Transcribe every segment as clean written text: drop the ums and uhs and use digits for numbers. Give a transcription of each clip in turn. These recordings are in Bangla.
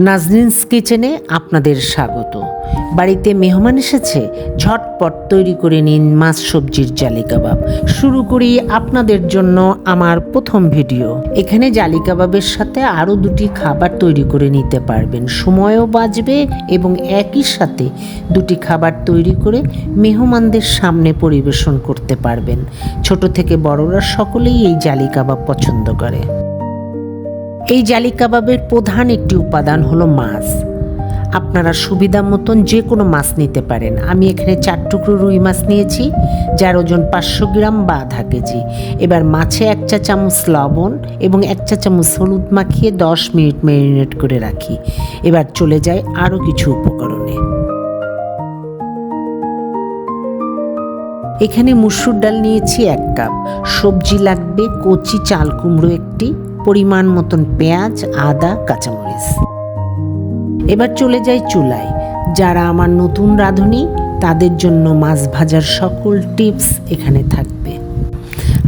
নাজরিনস কিচেনে আপনাদের স্বাগত। বাড়িতে মেহমান এসেছে, ঝটপট তৈরি করে নিন মাছ সবজির জালি কাবাব। শুরু করি আপনাদের জন্য আমার প্রথম ভিডিও। এখানে জালি কাবাবের সাথে আরও দুটি খাবার তৈরি করে নিতে পারবেন, সময়ও বাঁচবে এবং একই সাথে দুটি খাবার তৈরি করে মেহমানদের সামনে পরিবেশন করতে পারবেন। ছোট থেকে বড়রা সকলেই এই জালি কাবাব পছন্দ করে। এই জালি কাবাবের প্রধান একটি উপাদান হলো মাছ। আপনারা সুবিধা মতন যে কোনো মাছ নিতে পারেন। আমি এখানে 4 টুকরো রুই মাছ নিয়েছি, যার ওজন 500 গ্রাম বা আধা কেজি। এবার মাছে 1 চা চামচ লবণ এবং 1 চা চামচ হলুদ মাখিয়ে 10 মিনিট ম্যারিনেট করে রাখি। এবার চলে যাই আরও কিছু উপকরণে। এখানে মুসুর ডাল নিয়েছি 1 কাপ, সবজি লাগবে কচি চাল কুমড়ো একটি, পরিমাণ মতন পেঁয়াজ, আদা, কাঁচামরিচ। এবার চলে যাই চুলায়। যারা আমার নতুন রাঁধুনি তাদের জন্য মাছ ভাজার সকল টিপস এখানে থাকবে।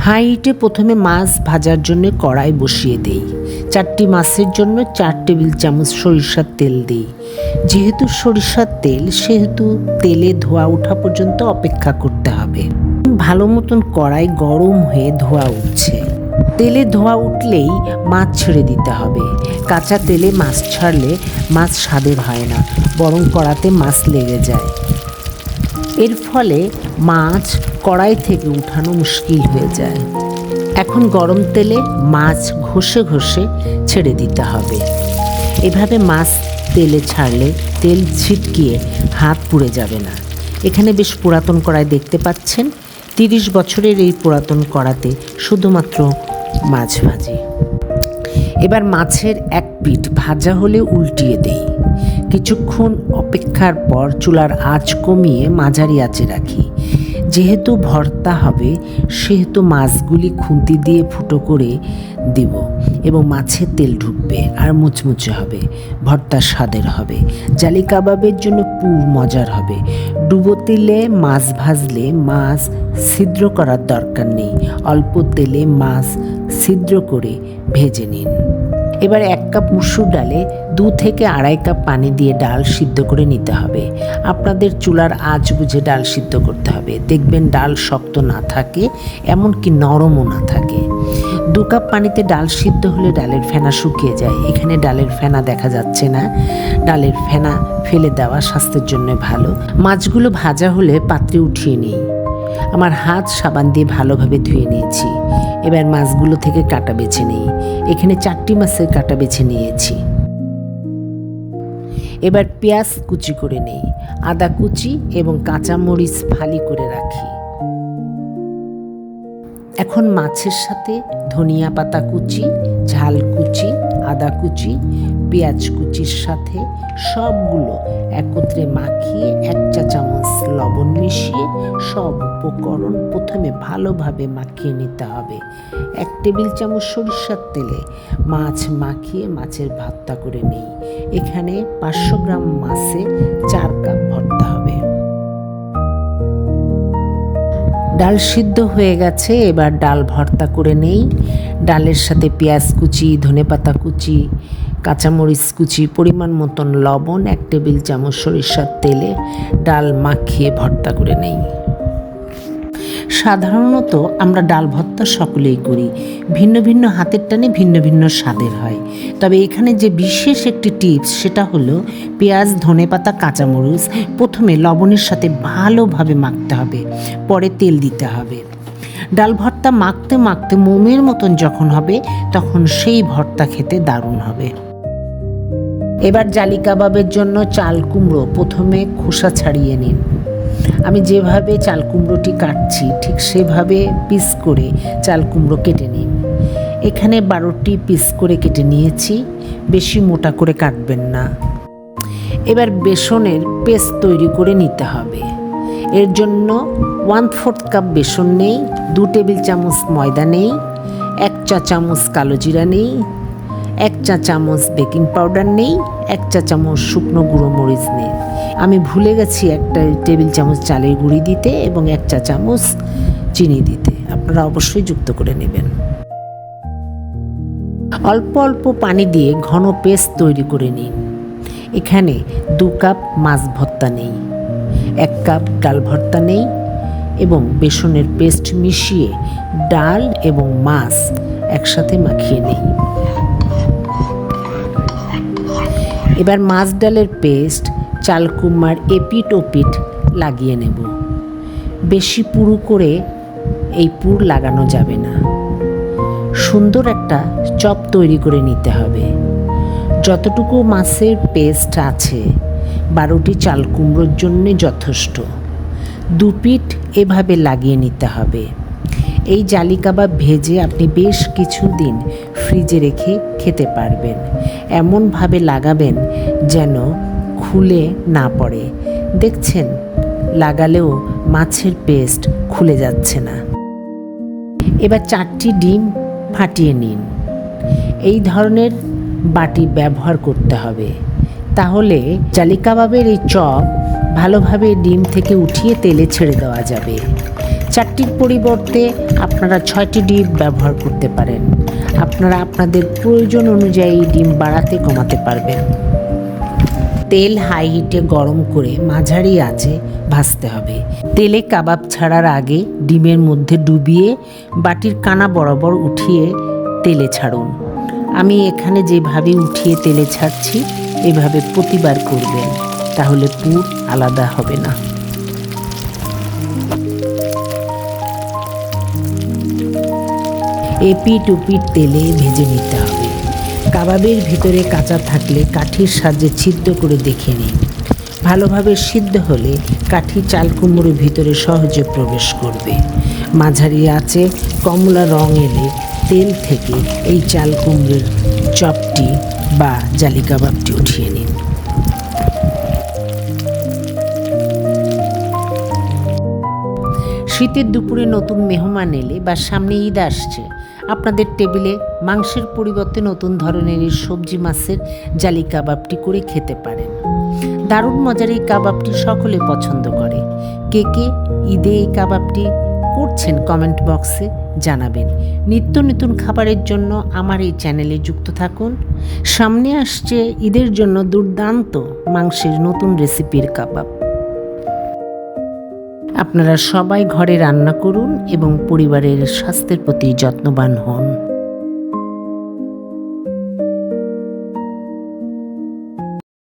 হাই হিটে প্রথমে মাছ ভাজার জন্য কড়াই বসিয়ে দেই। 4টি মাছের জন্য 4 টেবিল চামচ সরিষার তেল দিই। যেহেতু সরিষার তেল, সেহেতু তেলে ধোঁয়া ওঠা পর্যন্ত অপেক্ষা করতে হবে। ভালো মতন কড়াই গরম হয়ে ধোঁয়া উঠছে। তেলে ধোঁয়া উঠলেই মাছ ছেড়ে দিতে হবে। কাঁচা তেলে মাছ ছাড়লে মাছ স্বাদের হয় না, বরং কড়াতে মাছ লেগে যায়। এর ফলে মাছ কড়াই থেকে উঠানো মুশকিল হয়ে যায়। এখন গরম তেলে মাছ ঘষে ঘষে ছেড়ে দিতে হবে। এভাবে মাছ তেলে ছাড়লে তেল ছিটকিয়ে হাত পুড়ে যাবে না। এখানে বেশ পুরাতন কড়াই দেখতে পাচ্ছেন। 30 বছরের এই পুরাতন কড়াতে শুধুমাত্র মাছ ভাজি। এবার মাছের এক পিঠ ভাজা হলে উল্টিয়ে দেই। কিছুক্ষণ অপেক্ষার পর চুলার আঁচ কমিয়ে মাঝারি আঁচে রাখি। যেহেতু ভর্তা হবে, সেহেতু মাছগুলি খুন্তি দিয়ে ফুটো করে দিব এবং মাছের তেল ঢুকবে আর মুচমুচে হবে। ভর্তা স্বাদের হবে। জালি কাবাবের জন্য পুর মজার হবে। ডুবো তেলে মাছ ভাজলে মাছ ছিদ্র করার দরকার নেই। অল্প তেলে মাছ ছিদ্র করে ভেজে নিন। এবার 1 কাপ মুসুর ডালে 2 থেকে আড়াই কাপ পানি দিয়ে ডাল সিদ্ধ করে নিতে হবে। আপনাদের চুলার আঁচ বুঝে ডাল সিদ্ধ করতে হবে। দেখবেন ডাল শক্ত না থাকে, এমনকি নরমও না থাকে। 2 কাপ পানিতে ডাল সিদ্ধ হলে ডালের ফেনা শুকিয়ে যায়। এখানে ডালের ফেনা দেখা যাচ্ছে না। ডালের ফেনা ফেলে দেওয়া স্বাস্থ্যের জন্য ভালো। মাছগুলো ভাজা হলে পাত্রে উঠিয়ে নিই। আমার হাত সাবান দিয়ে ভালোভাবে ধুয়ে নিয়েছি। এবার মাছগুলো থেকে কাঁটা বেছে নিই। এখানে 4টি মাছের কাঁটা বেছে নিয়েছি। এবার পেঁয়াজ কুচি করে নেই, আদা কুচি এবং কাঁচামরিচ ফালি করে রাখি। এখন মাছের সাথে ধনিয়া পাতা কুচি, ঝাল কুচি, আদা কুচি, পেঁয়াজ কুচির সাথে সবগুলো একত্রে মাখিয়ে 1 চা চামচ লবণ মিশিয়ে সব উপকরণ প্রথমে ভালোভাবে মাখিয়ে নিতে হবে। 1 টেবিল চামচ সরিষার তেলে মাছ মাখিয়ে মাছের ভর্তা করে নিই। এখানে 500 গ্রাম মাছে 4 কাপ ভর্তা হবে। ডাল সিদ্ধ হয়ে গেছে, এবার ডাল ভর্তা করে নেই। ডালের সাথে পেঁয়াজ কুচি, ধনেপাতা কুচি, কাঁচামরিচ কুচি, পরিমাণ মতন লবণ, 1 টেবিল চামচ সরিষার তেলে ডাল মাখিয়ে ভর্তা করে নেই। সাধারণত আমরা ডাল ভর্তা সকলেই করি। ভিন্ন ভিন্ন হাতের টানে ভিন্ন ভিন্ন স্বাদের হয়। তবে এখানে যে বিশেষ একটি টিপস, সেটা হলো পেঁয়াজ, ধনেপাতা, কাঁচামরিচ প্রথমে লবণের সাথে ভালোভাবে মাখতে হবে, পরে তেল দিতে হবে। ডাল ভর্তা মাখতে মাখতে মোমের মতন যখন হবে, তখন সেই ভর্তা খেতে দারুণ হবে। এবার জালি কাবাবের জন্য চাল কুমড়ো প্রথমে খোসা ছাড়িয়ে নিন। আমি যেভাবে চাল কুমড়োটি কাটছি ঠিক সেভাবে পিস করে চাল কুমড়ো কেটে নিন। এখানে 12টি পিস করে কেটে নিয়েছি। বেশি মোটা করে কাটবেন না। এবার বেসনের পেস্ট তৈরি করে নিতে হবে। এর জন্য 1/4 কাপ বেসন নেই, 2 টেবিল চামচ ময়দা নেই, 1 চা চামচ কালো জিরা নেই, 1 চা চামচ বেকিং পাউডার নেই, 1 চা চামচ শুকনো গুঁড়ো মরিচ নেই। আমি ভুলে গেছি 1 টেবিল চামচ চালের গুঁড়ি দিতে এবং 1 চা চামচ চিনি দিতে। আপনারা অবশ্যই যুক্ত করে নেবেন। অল্প অল্প পানি দিয়ে ঘন পেস্ট তৈরি করে নিন। এখানে 2 কাপ মাছ ভর্তা নেই, 1 কাপ ডাল ভর্তা নেই এবং বেসনের পেস্ট মিশিয়ে ডাল এবং মাছ একসাথে মাখিয়ে নেই। এবার মাছ ডালের পেস্ট চালকুমড়ার এপিট ওপিট লাগিয়ে নেব। বেশি পুরু করে এই পুর লাগানো যাবে না। সুন্দর একটা চপ তৈরি করে নিতে হবে। যতটুকু মাছের পেস্ট আছে 12টি চাল কুমড়োর জন্য যথেষ্ট। 2 পিঠ এভাবে লাগিয়ে নিতে হবে। এই জালি কাবাব ভেজে আপনি বেশ কিছুদিন ফ্রিজে রেখে খেতে পারবেন। এমনভাবে লাগাবেন যেন খুলে না পড়ে। দেখছেন, লাগালেও মাছের পেস্ট খুলে যাচ্ছে না। এবার 4টি ডিম ফাটিয়ে নিন। এই ধরনের বাটি ব্যবহার করতে হবে, তাহলে জালি কাবাবের এই চপ ভালোভাবে ডিম থেকে উঠিয়ে তেলে ছেড়ে দেওয়া যাবে। 4টির পরিবর্তে আপনারা 6টি ডিম ব্যবহার করতে পারেন। আপনারা আপনাদের প্রয়োজন অনুযায়ী ডিম বাড়াতে কমাতে পারবেন। তেল হাই হিটে গরম করে মাঝারি আঁচে ভাজতে হবে। তেলে কাবাব ছাড়ার আগে ডিমের মধ্যে ডুবিয়ে বাটির কানা বরাবর উঠিয়ে তেলে ছাড়ুন। আমি এখানে যেভাবে উঠিয়ে তেলে ছাড়ছি এভাবে প্রতিবার করবেন, তাহলে পুর আলাদা হবে না। এপিট ওপিট তেলে ভেজে নিতে হবে। কাবাবের ভিতরে কাঁচা থাকলে কাঠির সাহায্যে ছিদ্র করে দেখে নিন। ভালোভাবে সিদ্ধ হলে কাঠি চাল কুমড়োর ভিতরে সহজে প্রবেশ করবে। মাঝারি আঁচে কমলা রং এলে তেল থেকে এই চাল কুমড়োর চপটি বা জালি কাবাবটি উঠিয়ে নিন। শীতের দুপুরে নতুন মেহমান এলে বা সামনে ঈদ আসছে, আপনাদের টেবিলে মাংসের পরিবর্তে নতুন ধরনের এই সবজি মাছের জালি কাবাবটি করে খেতে পারেন। দারুণ মজার এই কাবাবটি সকলে পছন্দ করে। কে কে ঈদে এই কাবাবটি করছেন কমেন্ট বক্সে জানাবেন। নিত্য নতুন খাবারের জন্য আমার এই চ্যানেলে যুক্ত থাকুন। সামনে আসছে ঈদের জন্য দুর্দান্ত মাংসের নতুন রেসিপির কাবাব। আপনারা সবাই ঘরে রান্না করুন এবং পরিবারের স্বাস্থ্যের প্রতি যত্নবান হন।